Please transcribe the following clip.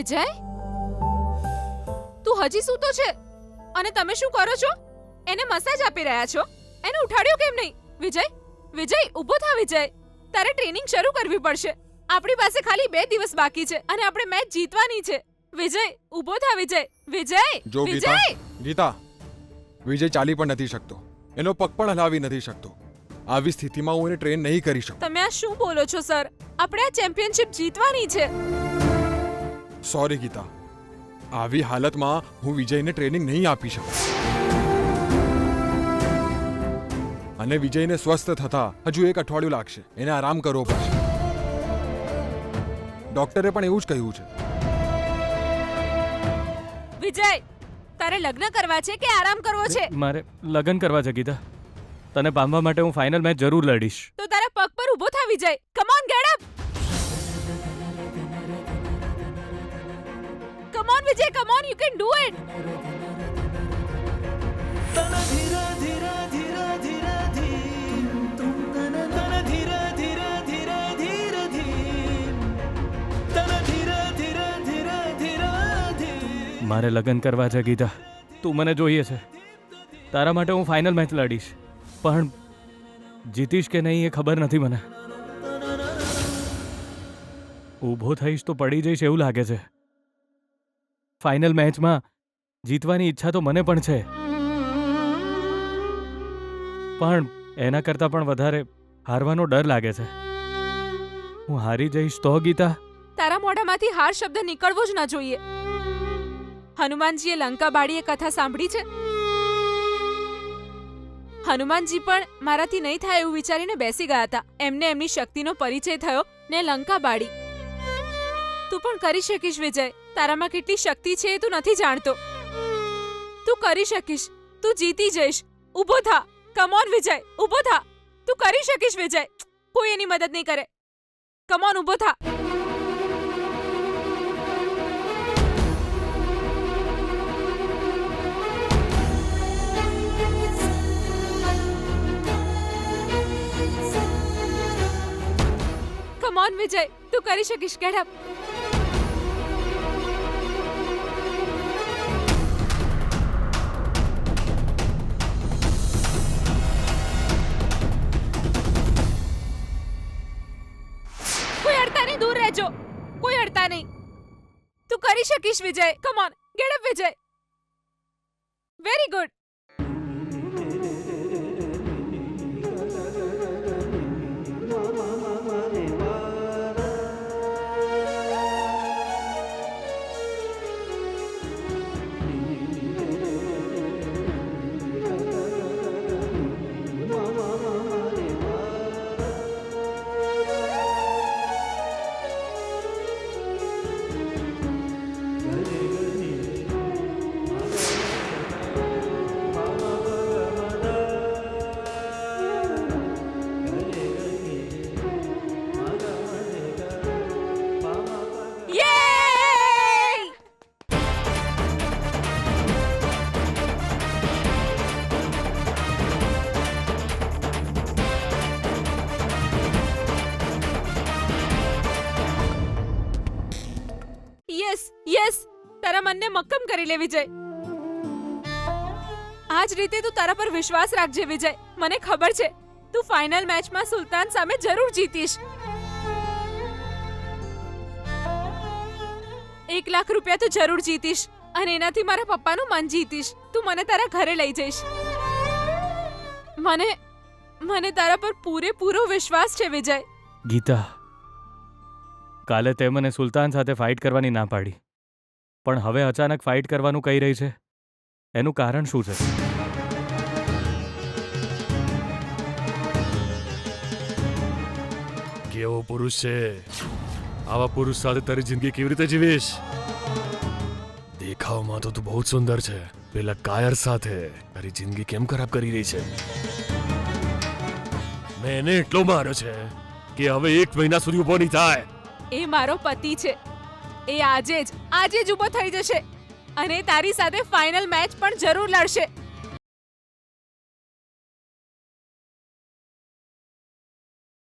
વિજય, તું હજી સૂતો છે અને તમે શું કરો છો? એને મસાજ આપી રહ્યા છો? એને ઉઠાડ્યો કેમ નહીં? વિજય, વિજય ઊભો થા વિજય, તારે ટ્રેનિંગ શરૂ કરવી પડશે. આપણી પાસે ખાલી 2 દિવસ બાકી છે અને આપણે મેચ જીતવાની છે. વિજય ઊભો થા વિજય, વિજય, જો વિજય. ગીતા, વિજય ચાલી પણ નથી શકતો, એનો પગ પણ હલાવી નથી શકતો. આવી સ્થિતિમાં હું એને ટ્રેન નહીં કરી શકું. તમે આ શું બોલો છો સર? આપણે આ ચેમ્પિયનશિપ જીતવાની છે. સોરી ગીતા, આવી હાલતમાં હું વિજયને ટ્રેનિંગ નહીં આપી શકું. અને વિજયને સ્વસ્થ થતા હજુ 1 અઠવાડિયું લાગશે. એને આરામ કરવો પડશે. ડોક્ટરે પણ એવું જ કહ્યું છે. વિજય, તારે લગ્ન કરવા છે કે આરામ કરવો છે? મારે લગ્ન કરવા છે ગીતા. તને પામવા માટે હું ફાઇનલ મેચ જરૂર લડીશ. તો તારા પગ પર ઊભો થા Vijay. Come on, get up. Come on Vijay, come on, you can do it. મારે લગ્ન કરવા છે ગીતા. તું મને જોઈએ છે. તારા માટે હું ફાઇનલ મેચ લડીશ, પણ જીતીશ કે નહીં એ ખબર નથી મને. ઊભો થઈશ તો પડી જઈશ એવું લાગે છે. ફાઇનલ મેચમાં જીતવાની ઈચ્છા તો મને પણ છે, પણ એના કરતાં પણ વધારે હારવાનો ડર લાગે છે. હું હારી જઈશ તો ગીતા? તારા મોઢામાંથી હાર શબ્દ નીકળવો જ ન જોઈએ. હનુમાનજીએ લંકા બાળીએ કથા સાંભળી છે? હનુમાનજી પણ મારાથી નહીં થાય એવું વિચારીને બેસી ગયા હતા. એમને એમની શક્તિનો પરિચય થયો ને લંકા બાળી. તું પણ કરી શકીશ વિજય. તારામાં કેટલી શક્તિ છે એ તું નથી જાણતો. તું કરી શકીશ. તું જીતી જઈશ. ઊભો થા. કમ ઓન વિજય, ઊભો થા. તું કરી શકીશ વિજય. કોઈ એની મદદ નહીં કરે. કમ ઓન, ઊભો થા. કમ ઓન વિજય, તું કરી શકીશ. Get up. કોઈ અડતા નહીં, દૂર રહેજો. કોઈ અડતા નહીં. તું કરી શકીશ Vijay. Come on, get up Vijay. Very good. Yes, તારા મનને મક્કમ કરી લે વિજય. આ જ રીતે તું તારા પર વિશ્વાસ રાખજે વિજય. મને ખબર છે તું ફાઇનલ મેચમાં સુલતાન સામે જરૂર જીતીશ. 1 લાખ રૂપિયા તો જરૂર જીતીશ અને એનાથી મારા પપ્પાનું મન જીતીશ. તું મને તારા ઘરે લઈ જઈશ. મને તારા પર પૂરેપૂરો વિશ્વાસ છે વિજય. ગીતા, કાલે તે મને સુલતાન સાથે ફાઇટ કરવાની ના પાડી, પણ હવે અચાનક ફાઇટ કરવાનું કહી રહી છે. એનું કારણ શું છે? કેવો પુરુષ છે? આવા પુરુષ સાથે તારી જિંદગી કેવી રીતે જીવીશ? દેખાવમાં તો તું બહુ સુંદર છે, પેલા કાયર સાથે તારી જિંદગી કેમ ખરાબ કરી રહી છે? મેં એને એટલો માર્યો છે કે હવે 1 મહિના સુધી ઊભો નહીં થાય. એ મારો પતિ છે. એ આજે જ ઊભો થઈ જશે અને તારી સાથે ફાઇનલ મેચ પણ જરૂર લડશે.